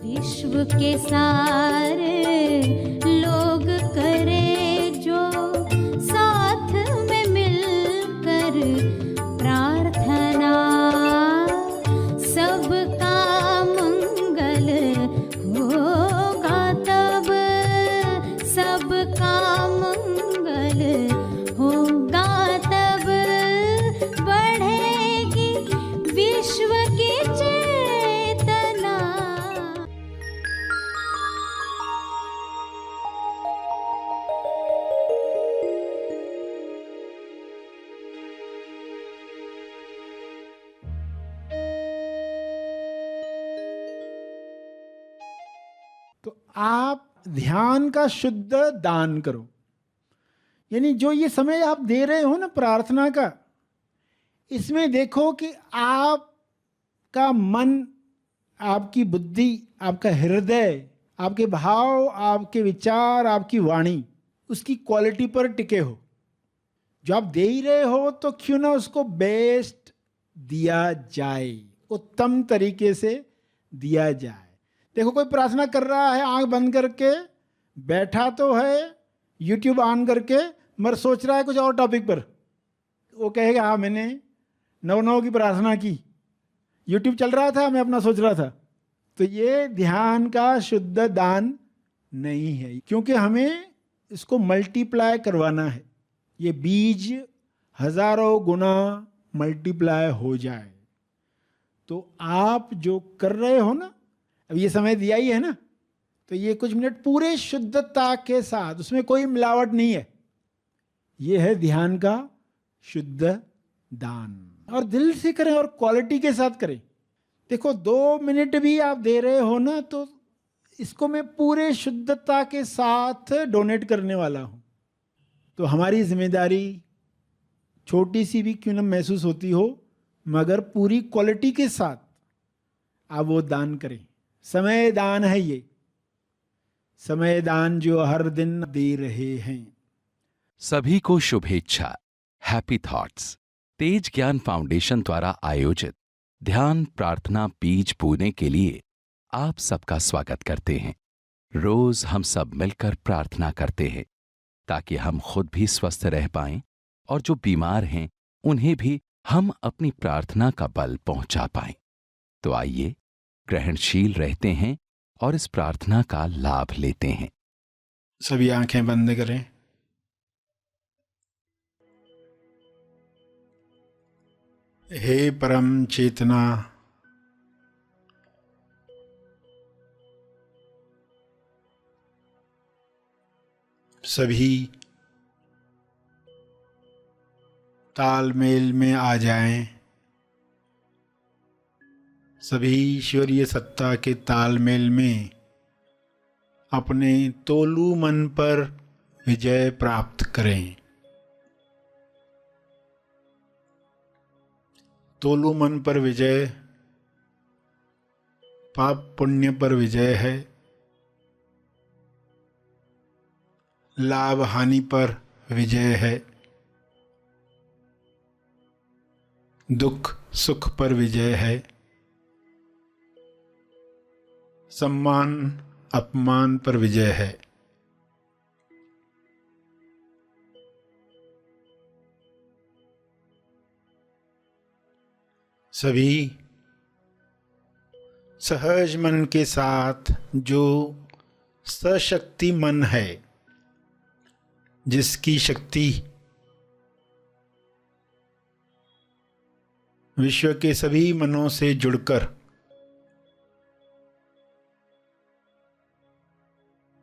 विश्व के सारे लोग करे जो साथ में मिलकर प्रार्थना, सबका मंगल होगा तब, सबका मंगल होगा तब, बढ़ेगी विश्व की चेतना। तो आप ध्यान का शुद्ध दान करो, यानी जो ये समय आप दे रहे हो ना प्रार्थना का, इसमें देखो कि आपका मन, आपकी बुद्धि, आपका हृदय, आपके भाव, आपके विचार, आपकी वाणी उसकी क्वालिटी पर टिके हो। जो आप दे ही रहे हो तो क्यों ना उसको बेस्ट दिया जाए, उत्तम तरीके से दिया जाए। देखो कोई प्रार्थना कर रहा है आंख बंद करके, बैठा तो है यूट्यूब ऑन करके, मगर सोच रहा है कुछ और टॉपिक पर। वो कहेगा हाँ मैंने 9/9 की प्रार्थना की, यूट्यूब चल रहा था, मैं अपना सोच रहा था। तो ये ध्यान का शुद्ध दान नहीं है, क्योंकि हमें इसको मल्टीप्लाई करवाना है, ये बीज हजारों गुना मल्टीप्लाई हो जाए। तो आप जो कर रहे हो ना, अब ये समय दिया ही है ना, तो ये कुछ मिनट पूरे शुद्धता के साथ, उसमें कोई मिलावट नहीं है, ये है ध्यान का शुद्ध दान। और दिल से करें और क्वालिटी के साथ करें। देखो 2 मिनट भी आप दे रहे हो ना, तो इसको मैं पूरे शुद्धता के साथ डोनेट करने वाला हूं। तो हमारी जिम्मेदारी छोटी सी भी क्यों न महसूस होती हो, मगर पूरी क्वालिटी के साथ आप वो दान करें। समय दान है ये, समय दान जो हर दिन दे रहे हैं। सभी को शुभेच्छा। हैप्पी थॉट्स तेज ज्ञान फाउंडेशन द्वारा आयोजित ध्यान प्रार्थना बीज बोने के लिए आप सबका स्वागत करते हैं। रोज हम सब मिलकर प्रार्थना करते हैं ताकि हम खुद भी स्वस्थ रह पाएं और जो बीमार हैं उन्हें भी हम अपनी प्रार्थना का बल पहुंचा पाएं। तो आइए ग्रहणशील रहते हैं और इस प्रार्थना का लाभ लेते हैं। सभी आंखें बंद करें। हे परम चेतना, सभी तालमेल में आ जाएं, सभी ईश्वरीय सत्ता के तालमेल में अपने तोलू मन पर विजय प्राप्त करें। तोलू मन पर विजय पाप पुण्य पर विजय है, लाभ हानि पर विजय है, दुख सुख पर विजय है, सम्मान अपमान पर विजय है। सभी सहज मन के साथ, जो सशक्ति मन है, जिसकी शक्ति विश्व के सभी मनों से जुड़कर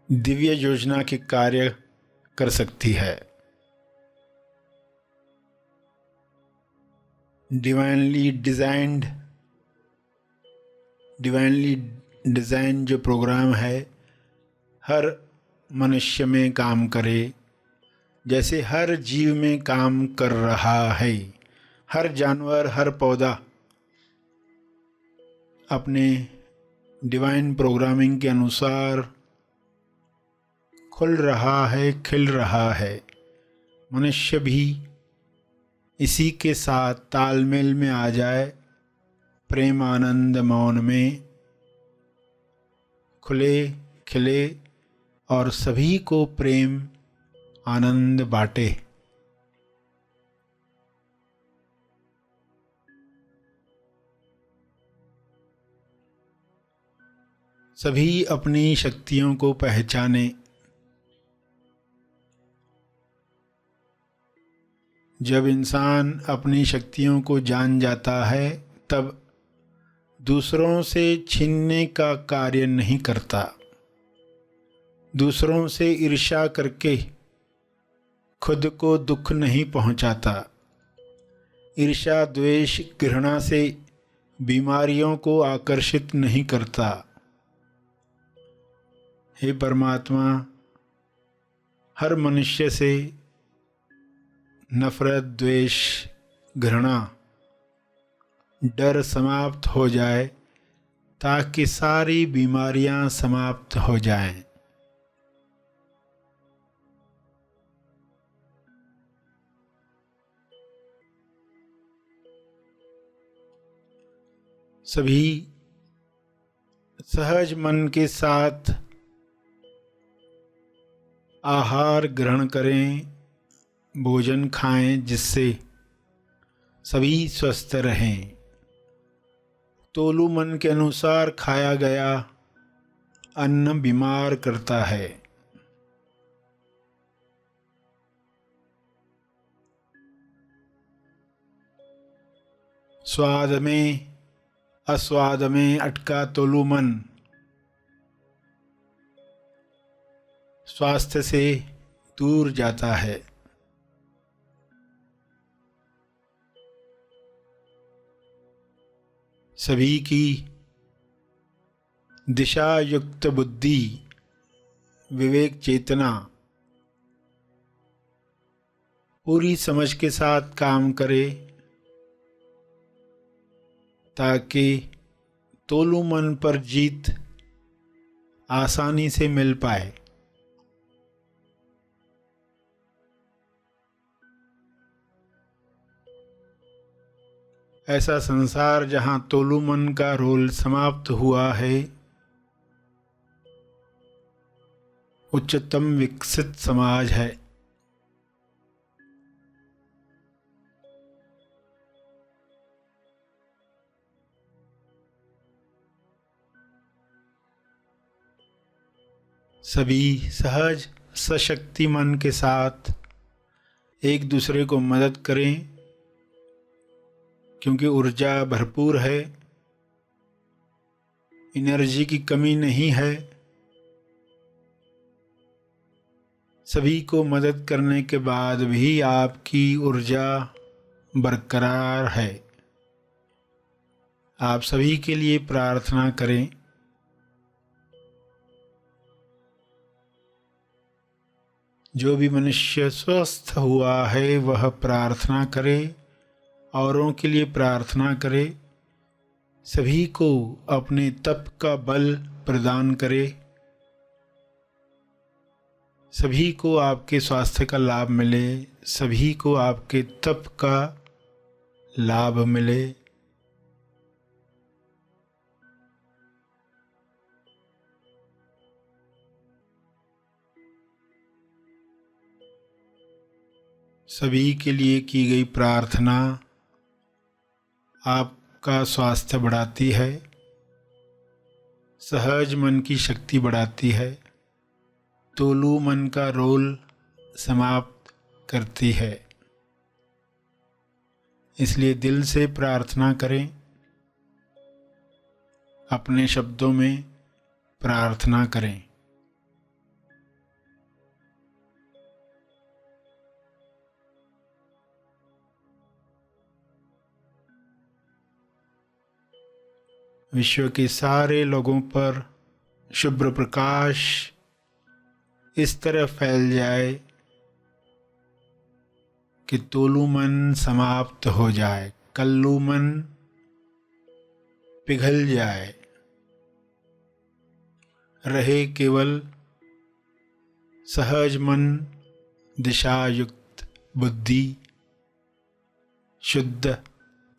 दिव्य योजना के कार्य कर सकती है। डिवाइनली डिजाइन जो प्रोग्राम है, हर मनुष्य में काम करे, जैसे हर जीव में काम कर रहा है। हर जानवर, हर पौधा अपने डिवाइन प्रोग्रामिंग के अनुसार खुल रहा है, खिल रहा है। मनुष्य भी इसी के साथ तालमेल में आ जाए, प्रेम आनंद मौन में खुले खिले और सभी को प्रेम आनंद बांटे। सभी अपनी शक्तियों को पहचाने। जब इंसान अपनी शक्तियों को जान जाता है तब दूसरों से छीनने का कार्य नहीं करता। दूसरों से ईर्ष्या करके खुद को दुख नहीं पहुंचाता। ईर्ष्या द्वेष घृणा से बीमारियों को आकर्षित नहीं करता। हे परमात्मा, हर मनुष्य से नफरत द्वेष घृणा डर समाप्त हो जाए ताकि सारी बीमारियां समाप्त हो जाएं। सभी सहज मन के साथ आहार ग्रहण करें, भोजन खाएं जिससे सभी स्वस्थ रहें। तोलू मन के अनुसार खाया गया अन्न बीमार करता है। स्वाद में अस्वाद में अटका तोलू मन स्वास्थ्य से दूर जाता है। सभी की दिशा युक्त बुद्धि विवेक चेतना पूरी समझ के साथ काम करे ताकि तोलू मन पर जीत आसानी से मिल पाए। ऐसा संसार जहाँ तोलू मन का रोल समाप्त हुआ है, उच्चतम विकसित समाज है। सभी सहज सशक्ति मन के साथ एक दूसरे को मदद करें, क्योंकि ऊर्जा भरपूर है, एनर्जी की कमी नहीं है। सभी को मदद करने के बाद भी आपकी ऊर्जा बरकरार है। आप सभी के लिए प्रार्थना करें। जो भी मनुष्य स्वस्थ हुआ है वह प्रार्थना करे, औरों के लिए प्रार्थना करे, सभी को अपने तप का बल प्रदान करे, सभी को आपके स्वास्थ्य का लाभ मिले, सभी को आपके तप का लाभ मिले। सभी के लिए की गई प्रार्थना आपका स्वास्थ्य बढ़ाती है, सहज मन की शक्ति बढ़ाती है, तोलू मन का रोल समाप्त करती है। इसलिए दिल से प्रार्थना करें, अपने शब्दों में प्रार्थना करें। विश्व के सारे लोगों पर शुभ्र प्रकाश इस तरह फैल जाए कि तोलू मन समाप्त हो जाए, कल्लू मन पिघल जाए, रहे केवल सहज मन, दिशायुक्त बुद्धि, शुद्ध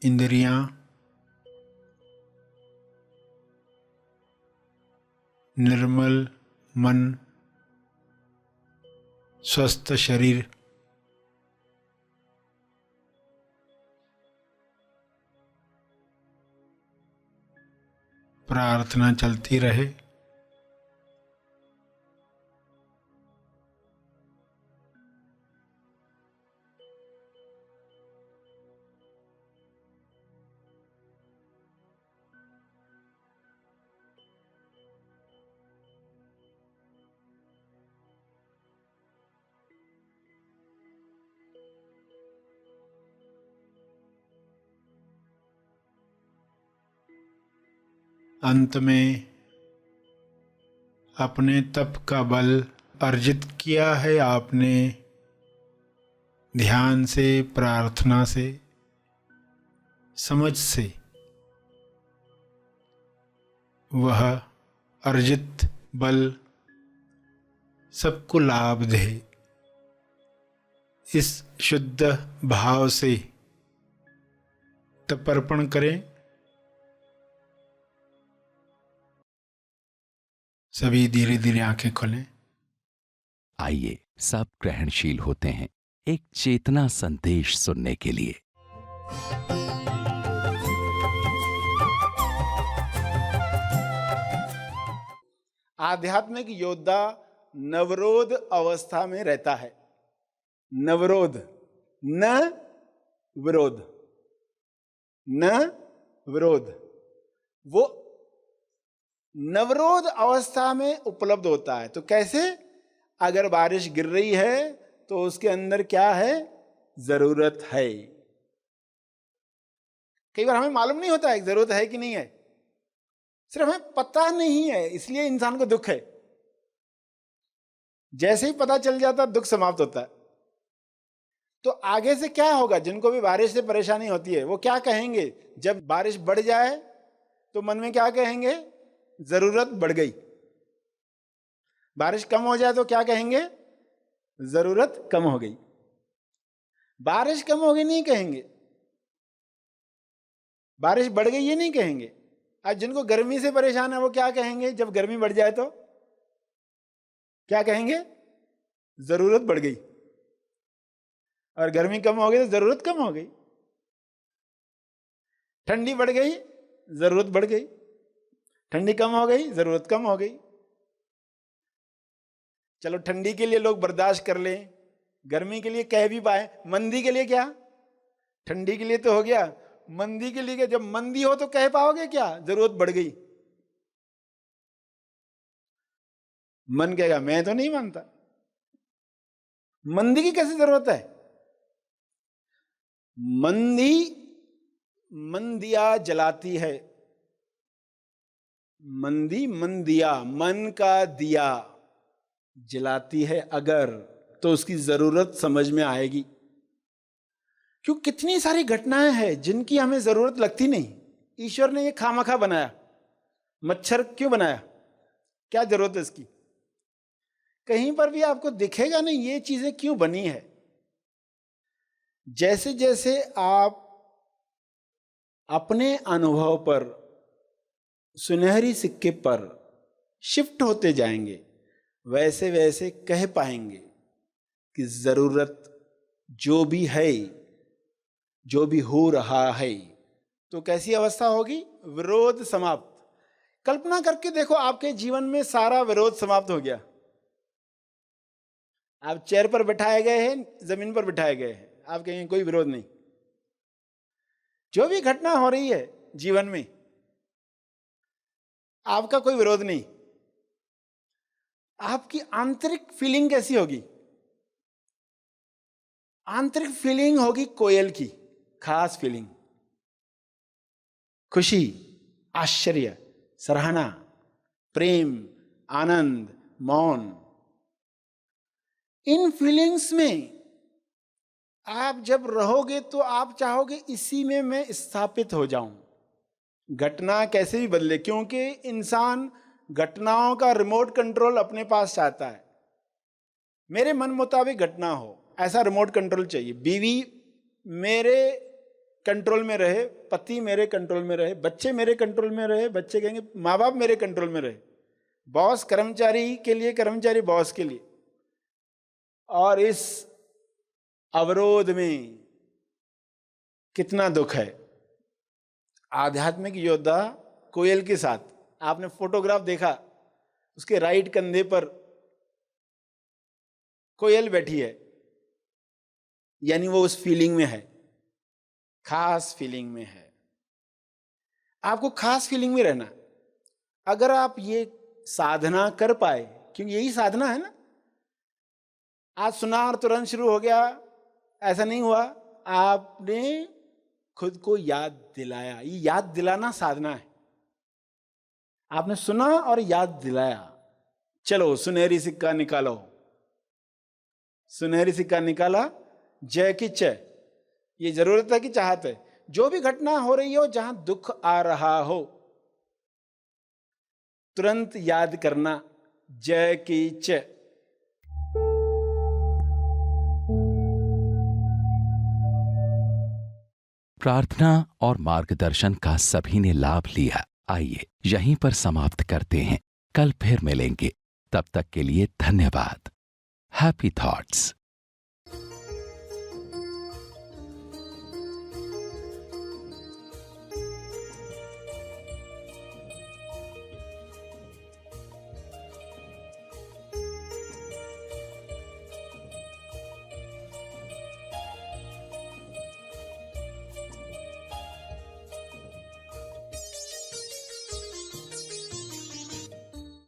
इंद्रियां, निर्मल मन, स्वस्थ शरीर, प्रार्थना चलती रहे। अंत में अपने तप का बल अर्जित किया है आपने, ध्यान से, प्रार्थना से, समझ से। वह अर्जित बल सबको लाभ दे। इस शुद्ध भाव से तपर्पण करें। सभी धीरे धीरे आंखें खोलें। आइए सब ग्रहणशील होते हैं एक चेतना संदेश सुनने के लिए। आध्यात्मिक योद्धा नवरोध अवस्था में रहता है। नवरोध, न विरोध, न विरोध, वो नवरोध अवस्था में उपलब्ध होता है। तो कैसे? अगर बारिश गिर रही है तो उसके अंदर क्या है? जरूरत है। कई बार हमें मालूम नहीं होता है जरूरत है कि नहीं है, सिर्फ हमें पता नहीं है, इसलिए इंसान को दुख है। जैसे ही पता चल जाता दुख समाप्त होता है। तो आगे से क्या होगा? जिनको भी बारिश से परेशानी होती है वो क्या कहेंगे? जब बारिश बढ़ जाए तो मन में क्या कहेंगे? जरूरत बढ़ गई। बारिश कम हो जाए तो क्या कहेंगे? जरूरत कम हो गई। बारिश कम हो गई नहीं कहेंगे, बारिश बढ़ गई ये नहीं कहेंगे। आज जिनको गर्मी से परेशान है वो क्या कहेंगे? जब गर्मी बढ़ जाए तो क्या कहेंगे? जरूरत बढ़ गई। और गर्मी कम हो गई तो जरूरत कम हो गई। ठंडी बढ़ गई, जरूरत बढ़ गई। ठंडी कम हो गई, जरूरत कम हो गई। चलो ठंडी के लिए लोग बर्दाश्त कर लें, गर्मी के लिए कह भी पाए, मंदी के लिए क्या? ठंडी के लिए तो हो गया, मंदी के लिए क्या? जब मंदी हो तो कह पाओगे क्या? जरूरत बढ़ गई। मन कहेगा मैं तो नहीं मानता। मंदी की कैसे जरूरत है? मंदी मंदिया जलाती है। मंदी मंदिया, मन का दिया जलाती है अगर, तो उसकी जरूरत समझ में आएगी। क्यों? कितनी सारी घटनाएं हैं जिनकी हमें जरूरत लगती नहीं। ईश्वर ने ये खामखा बनाया। मच्छर क्यों बनाया? क्या जरूरत है इसकी? कहीं पर भी आपको दिखेगा नहीं ये चीजें क्यों बनी है। जैसे जैसे आप अपने अनुभव पर, सुनहरी सिक्के पर शिफ्ट होते जाएंगे, वैसे वैसे कह पाएंगे कि जरूरत जो भी है, जो भी हो रहा है, तो कैसी अवस्था होगी? विरोध समाप्त। कल्पना करके देखो आपके जीवन में सारा विरोध समाप्त हो गया। आप चेयर पर बिठाए गए हैं, जमीन पर बिठाए गए हैं, आप कहेंगे कोई विरोध नहीं। जो भी घटना हो रही है जीवन में आपका कोई विरोध नहीं। आपकी आंतरिक फीलिंग कैसी होगी? आंतरिक फीलिंग होगी कोयल की खास फीलिंग, खुशी, आश्चर्य, सराहना, प्रेम, आनंद, मौन। इन फीलिंग्स में आप जब रहोगे तो आप चाहोगे इसी में मैं स्थापित हो जाऊं। घटना कैसे भी बदले, क्योंकि इंसान घटनाओं का रिमोट कंट्रोल अपने पास चाहता है। मेरे मन मुताबिक घटना हो, ऐसा रिमोट कंट्रोल चाहिए। बीवी मेरे कंट्रोल में रहे, पति मेरे कंट्रोल में रहे, बच्चे मेरे कंट्रोल में रहे, बच्चे कहेंगे माँ बाप मेरे कंट्रोल में रहे। बॉस कर्मचारी के लिए, कर्मचारी बॉस के लिए। और इस अवरोध में कितना दुख है। आध्यात्मिक योद्धा कोयल के साथ, आपने फोटोग्राफ देखा, उसके राइट कंधे पर कोयल बैठी है, यानी वो उस फीलिंग में है, खास फीलिंग में है। आपको खास फीलिंग में रहना। अगर आप ये साधना कर पाए, क्योंकि यही साधना है ना, आज सुना और तुरंत शुरू हो गया, ऐसा नहीं हुआ। आपने खुद को याद दिलाया, ये याद दिलाना साधना है। आपने सुना और याद दिलाया, चलो सुनहरी सिक्का निकालो, सुनहरी सिक्का निकाला, जय की जय। ये जरूरत है कि चाहत है, जो भी घटना हो रही हो, जहां दुख आ रहा हो, तुरंत याद करना, जय की जय। प्रार्थना और मार्गदर्शन का सभी ने लाभ लिया। आइए यहीं पर समाप्त करते हैं, कल फिर मिलेंगे। तब तक के लिए धन्यवाद। Happy thoughts.